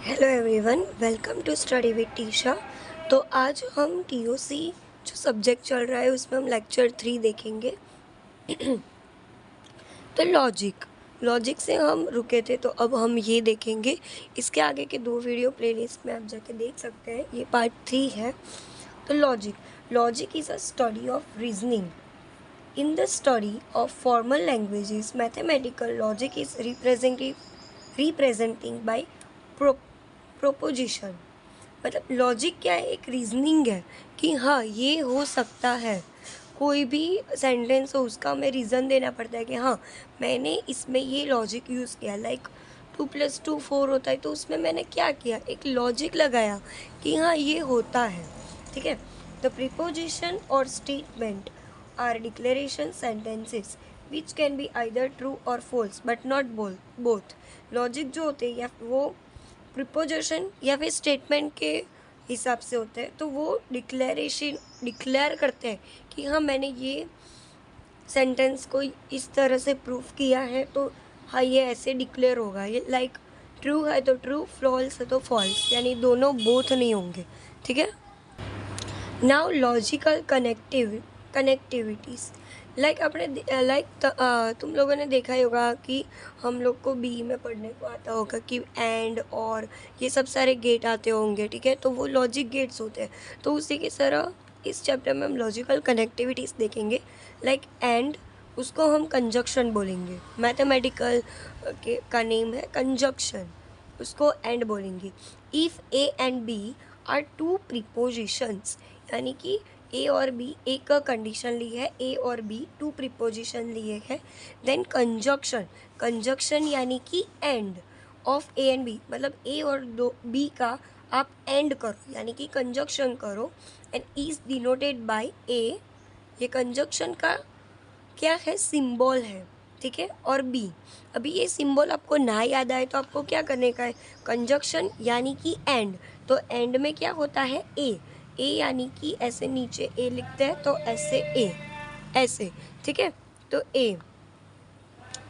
Hello everyone, welcome to study with Tisha. तो आज हम टीओसी जो सब्जेक्ट चल रहा है उसमें हम लेक्चर 3 देखेंगे। तो लॉजिक से हम रुके थे, तो अब हम ये देखेंगे। इसके आगे के 2 वीडियो प्लेलिस्ट में आप जाके देख सकते हैं, ये पार्ट 3 है। तो logic is a study of reasoning. In the study of formal languages mathematical logic is representing by proposition. मतलब लॉजिक क्या है? एक रीजनिंग है कि हाँ ये हो सकता है। कोई भी सेंटेंस हो उसका हमें रीज़न देना पड़ता है कि हाँ मैंने इसमें ये लॉजिक यूज़ किया। लाइक 2+2 4 होता है, तो उसमें मैंने क्या किया? एक लॉजिक लगाया कि हाँ ये होता है। ठीक है। The proposition or statement are declaration sentences which can be either true or false but not both. Logic जो होते हैं या वो प्रिपोजिशन या फिर स्टेटमेंट के हिसाब से होते हैं, तो वो डिक्लेयर करते हैं कि हाँ मैंने ये सेंटेंस को इस तरह से प्रूफ किया है, तो हाँ ये ऐसे डिक्लेयर होगा। ये लाइक ट्रू है तो ट्रू, फॉल्स है तो फॉल्स, यानी दोनों बोथ नहीं होंगे। ठीक है। नाउ लॉजिकल कनेक्टिविटीज़ लाइक तुम लोगों ने देखा ही होगा कि हम लोग को बी में पढ़ने को आता होगा कि एंड और ये सब सारे गेट आते होंगे। ठीक है। तो वो लॉजिक गेट्स होते हैं। तो उसी की तरह इस चैप्टर में हम लॉजिकल कनेक्टिविटीज़ देखेंगे। लाइक एंड, उसको हम कंजक्शन बोलेंगे। मैथमेटिकल का नेम है कंजक्शन, उसको एंड बोलेंगे। If A and B are 2 prepositions, यानी कि ए और बी एक का कंडीशन ली है, ए और बी 2 प्रीपोजिशन लिए हैं। देन कंजक्शन यानी कि and of A and B, मतलब ए और बी का आप एंड करो यानी कि कंजक्शन करो। एंड इज डिनोटेड बाय ए, ये कंजक्शन का क्या है? सिंबल है। ठीक है। और बी, अभी ये सिंबल आपको ना याद आए तो आपको क्या करने का है? कंजक्शन यानी कि एंड, तो एंड में क्या होता है? ए यानी कि ऐसे नीचे ए लिखते हैं तो ऐसे ए, ऐसे। ठीक है। तो A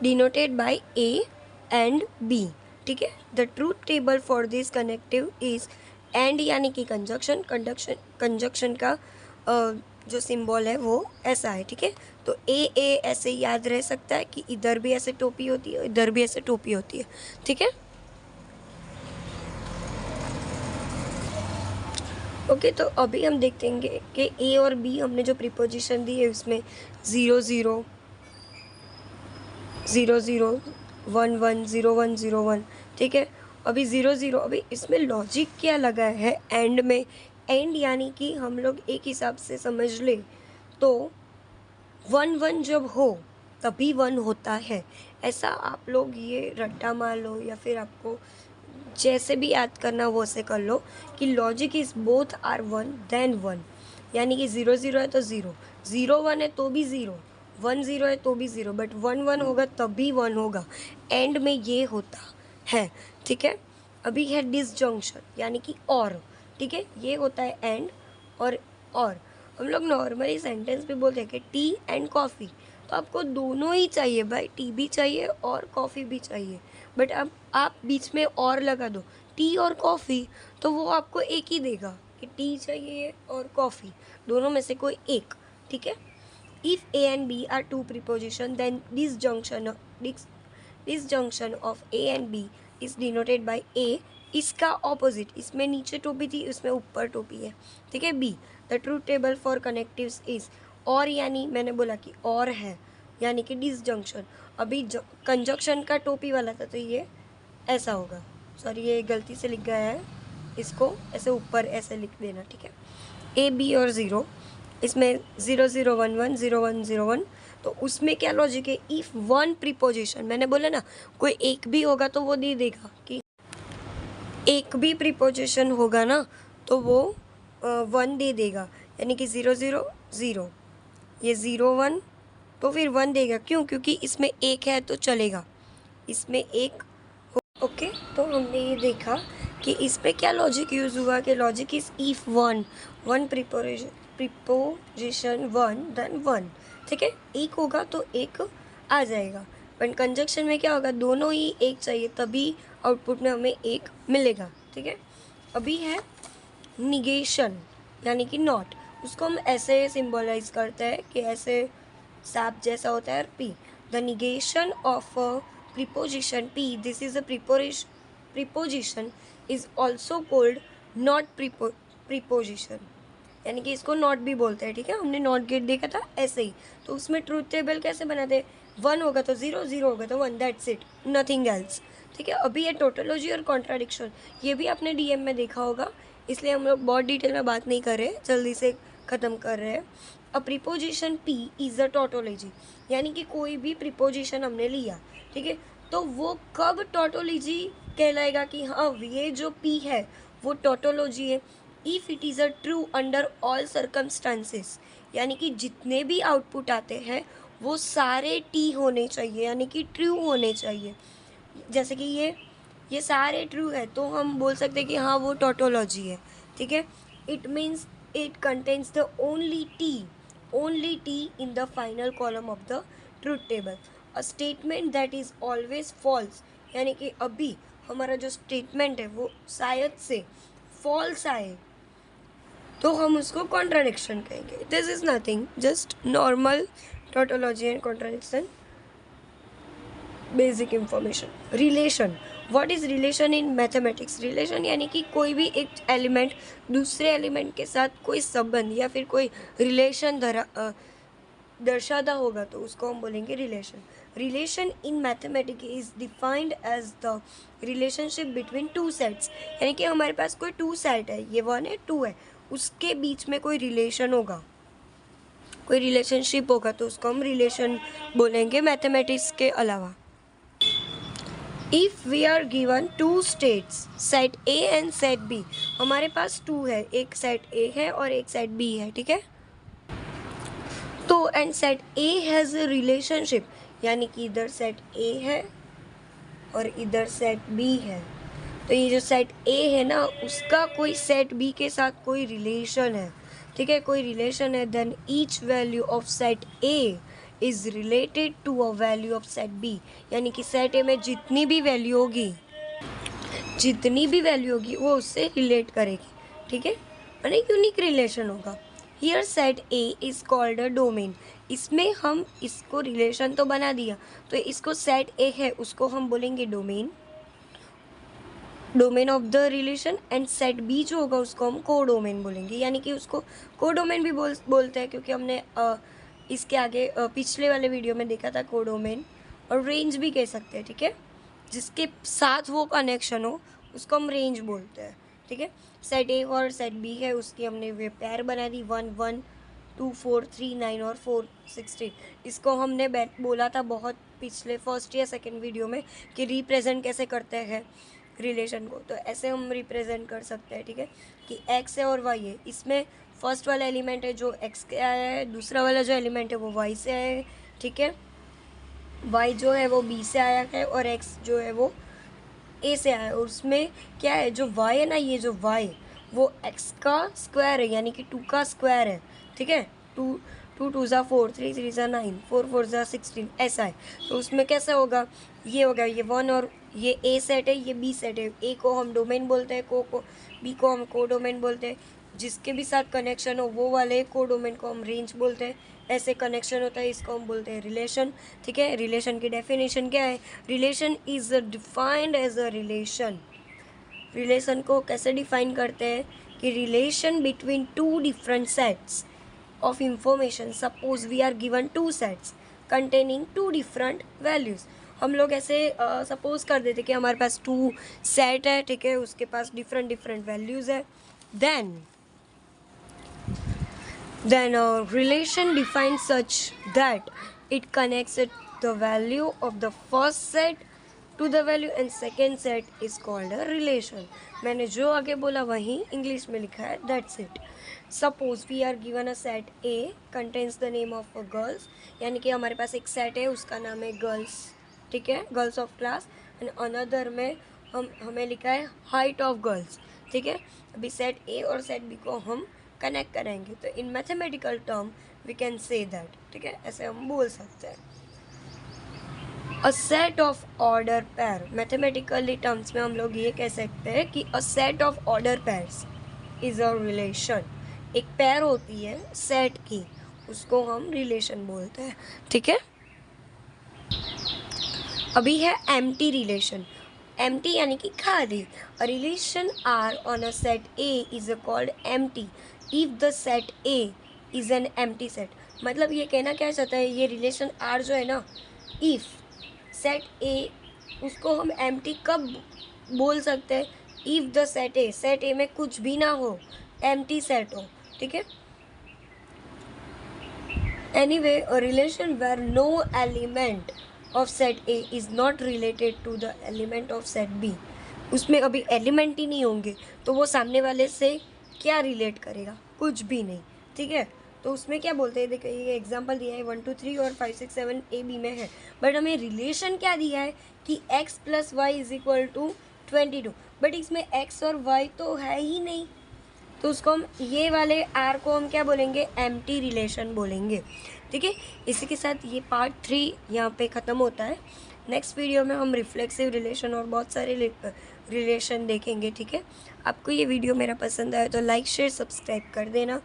denoted by A and B. ठीक है। The truth table for this connective is and यानी कि कंजक्शन का जो सिंबल है वो ऐसा है। ठीक है। तो ए ऐसे याद रह सकता है कि इधर भी ऐसे टोपी होती है, इधर भी ऐसे टोपी होती है। ठीक है। ओके। तो अभी हम देखेंगे कि ए और बी हमने जो प्रीपोजिशन दी है उसमें 0 0 0 0 1 1 0 1 0 1। ठीक है। अभी 0 0, अभी इसमें लॉजिक क्या लगा है? एंड में। एंड यानी कि हम लोग एक हिसाब से समझ ले तो 1 1 जब हो तभी 1 होता है। ऐसा आप लोग ये रट्टा मार लो या फिर आपको जैसे भी याद करना वो से कर लो कि logic is both are 1 then 1, यानी कि 0 0 है तो 0, 0 1 है तो भी 0, 1 0 है तो भी 0, बट 1 1 होगा तभी 1 होगा। एंड में ये होता है। ठीक है। अभी है डिसजंक्शन यानी कि और। ठीक है। ये होता है एंड और हम लोग नॉर्मली सेंटेंस भी बोलते हैं कि टी एंड कॉफ़ी, तो आपको दोनों ही चाहिए भाई, टी भी चाहिए और कॉफ़ी भी चाहिए। बट अब आप बीच में और लगा दो टी और कॉफ़ी, तो वो आपको एक ही देगा कि टी चाहिए और कॉफ़ी, दोनों में से कोई एक। ठीक है। If A and B are 2 proposition then disjunction of A and B is denoted by A. इसका ऑपोजिट, इसमें नीचे टोपी थी, इसमें ऊपर टोपी है। ठीक है। B, the truth table for connectives is, और यानी मैंने बोला कि और है यानी कि डिसजंक्शन। अभी कंजक्शन का टोपी वाला था तो ये ऐसा होगा। सॉरी, ये गलती से लिख गया है, इसको ऐसे ऊपर ऐसे लिख देना। ठीक है। ए बी और 0, इसमें 0 0 1 1 0 1 0 1, तो उसमें क्या लॉजिक है? इफ़ 1 प्रीपोजिशन, मैंने बोला ना कोई एक भी होगा तो वो दे देगा कि एक भी प्रीपोजिशन होगा ना तो वो 1 दे देगा, यानी कि 0 0 0, ये 0 1 तो फिर 1 देगा। क्यों? क्योंकि इसमें एक है तो चलेगा, इसमें एक। ओके। तो हमने ये देखा कि इसमें क्या लॉजिक यूज़ हुआ कि logic is if 1 proposition 1 then 1। ठीक है। एक होगा तो एक आ जाएगा। पर कंजक्शन में क्या होगा? दोनों ही एक चाहिए तभी आउटपुट में हमें एक मिलेगा। ठीक है। अभी है निगेशन यानी कि नॉट, उसको हम ऐसे सिंबलाइज करते हैं कि ऐसे सांप जैसा होता है P. The negation of a preposition P, this is a preposition is also cold not preposition, यानी कि इसको नॉट भी बोलते हैं, ठीक है। हमने नॉट गेट देखा था ऐसे ही। तो उसमें ट्रूथ टेबल कैसे बनाते हैं, 1 होगा तो 0, 0 होगा तो 1, दैट्स इट, नथिंग एल्स, ठीक है। अभी ये टोटोलॉजी और कॉन्ट्राडिक्शन, ये भी आपने डीएम में देखा होगा, इसलिए हम लोग बहुत डिटेल में बात नहीं कर रहे, जल्दी से ख़त्म कर रहे हैं। अ preposition P is a tautology, यानी कि कोई भी प्रीपोजिशन हमने लिया, ठीक है, तो वो कब टोटोलॉजी कहलाएगा कि हाँ ये जो पी है वो टोटोलॉजी है, if it is a true under all circumstances, यानी कि जितने भी आउटपुट आते हैं वो सारे टी होने चाहिए, यानी कि ट्रू होने चाहिए। जैसे कि ये सारे ट्रू है तो हम बोल सकते हैं कि हाँ वो टोटोलॉजी है, ठीक है। It means it contains the only T in the final column of the truth table. A statement that is always false, यानी कि अभी हमारा जो स्टेटमेंट है वो शायद से फॉल्स आए तो हम उसको कॉन्ट्राडिक्शन कहेंगे। This is nothing, just normal tautology and contradiction, basic information. Relation, what is relation in mathematics? Relation यानी कि कोई भी एक एलिमेंट दूसरे एलिमेंट के साथ कोई संबंध या फिर कोई रिलेशन दर्शाता होगा तो उसको हम बोलेंगे relation. Relation in mathematics is defined as the relationship between two sets, यानी कि हमारे पास कोई टू सेट है, ये 1 है 2 है, उसके बीच में कोई रिलेशन होगा, कोई रिलेशनशिप होगा तो उसको हम रिलेशन बोलेंगे मैथमेटिक्स के अलावा। If we are given 2 states set A and set B, हमारे पास 2 है, एक सेट ए है और एक सेट बी है, ठीक है। तो and set A has a relationship, यानी कि इधर सेट ए है और इधर सेट बी है, तो ये जो सेट ए है ना उसका कोई सेट बी के साथ कोई रिलेशन है, ठीक है, कोई रिलेशन है। Then each value of set A is related to a value of set B, यानी कि सेट ए में जितनी भी वैल्यू होगी वो उससे रिलेट करेगी, ठीक है, यानी यूनिक रिलेशन होगा। Here set A is called a domain, इसमें हम इसको रिलेशन तो बना दिया, तो इसको सेट ए है उसको हम बोलेंगे domain of the relation, and set B जो होगा उसको हम को डोमेन बोलेंगे, यानी कि उसको को डोमेन भी बोलते हैं क्योंकि हमने इसके आगे पिछले वाले वीडियो में देखा था को डोमेन, और रेंज भी कह सकते हैं, ठीक है, जिसके साथ वो कनेक्शन हो उसको हम रेंज बोलते हैं, ठीक है। सेट ए और सेट बी है उसकी हमने वे पैर बना दी, 1 1 2 4 3 9 और 4 16, इसको हमने बोला था बहुत पिछले फर्स्ट या सेकेंड वीडियो में कि रिप्रेजेंट कैसे करते हैं रिलेशन को, तो ऐसे हम रिप्रेजेंट कर सकते हैं, ठीक है, कि x है और y है, इसमें फर्स्ट वाला एलिमेंट है जो x के आया है, दूसरा वाला जो एलिमेंट है वो y से आया है, ठीक है, y जो है वो b से आया है और x जो है वो a से आया है, और उसमें क्या है जो y है ना, ये जो y वो x का स्क्वायर है, यानी कि 2 का स्क्वायर है, ठीक है, 2 2 2 ज़ा 4 3 3 ज़ा 9 4 4 ज़ा 16 ऐसा है। तो उसमें कैसा होगा, ये होगा ये 1 और ये ए सेट है ये बी सेट है, ए को हम डोमेन बोलते हैं, को बी को हम को डोमेन बोलते हैं, जिसके भी साथ कनेक्शन हो वो वाले को डोमेन को हम रेंज बोलते हैं, ऐसे कनेक्शन होता है इसको हम बोलते हैं रिलेशन, ठीक है। रिलेशन की डेफिनेशन क्या है, relation is defined as a relation, relation को कैसे डिफाइन करते हैं कि relation between 2 different sets of information, suppose we are given 2 sets containing 2 different values, हम लोग ऐसे सपोज कर देते कि हमारे पास 2 सेट है, ठीक है, उसके पास डिफरेंट वैल्यूज़ है, then relation defines such that it connects the value of the first set to the value and second set is called a relation। मैंने जो आगे बोला वही इंग्लिश में लिखा है, that's it। Suppose we are given a set A contains the name of a girls, यानी कि हमारे पास एक सेट है उसका नाम है गर्ल्स, ठीक है, girls of class, and another में हमें लिखा है हाइट ऑफ गर्ल्स, ठीक है। अभी सेट ए और सेट बी को हम कनेक्ट करेंगे तो in mathematical term we can say that, ठीक है, ऐसे हम बोल सकते हैं। A set of order pair, mathematically terms में हम लोग ये कह सकते हैं कि a set of order pairs is a relation. एक पेयर होती है सेट की, उसको हम रिलेशन बोलते हैं, ठीक है। अभी है एम्प्टी रिलेशन। एम्प्टी यानी कि खाली। A relation R on a set A is called empty if the set A is an empty set. मतलब ये कहना क्या चाहता है, ये रिलेशन आर जो है ना, इफ सेट ए, उसको हम एम्प्टी कब बोल सकते हैं, इफ द सेट ए में कुछ भी ना हो, एम्प्टी सेट हो, ठीक है। Anyway, a relation where no element of set A is not related to the element of set B, उसमें अभी एलिमेंट ही नहीं होंगे तो वो सामने वाले से क्या रिलेट करेगा, कुछ भी नहीं, ठीक है। तो उसमें क्या बोलते हैं, देखिए ये एग्जांपल दिया है 1 2 3 और 5 6 7 ए बी में है, बट हमें रिलेशन क्या दिया है कि x + y = 22, बट इसमें x और y तो है ही नहीं, तो उसको हम ये वाले आर को हम क्या बोलेंगे, एम्प्टी रिलेशन बोलेंगे, ठीक है। इसी के साथ ये पार्ट 3 यहाँ पे ख़त्म होता है। नेक्स्ट वीडियो में हम रिफ्लेक्सिव रिलेशन और बहुत सारे रिलेशन देखेंगे, ठीक है। आपको ये वीडियो मेरा पसंद आया तो लाइक शेयर सब्सक्राइब कर देना,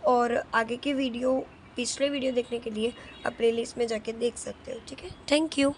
और आगे के वीडियो, पिछले वीडियो देखने के लिए आप प्लेलिस्ट में जाके देख सकते हो, ठीक है। Thank you.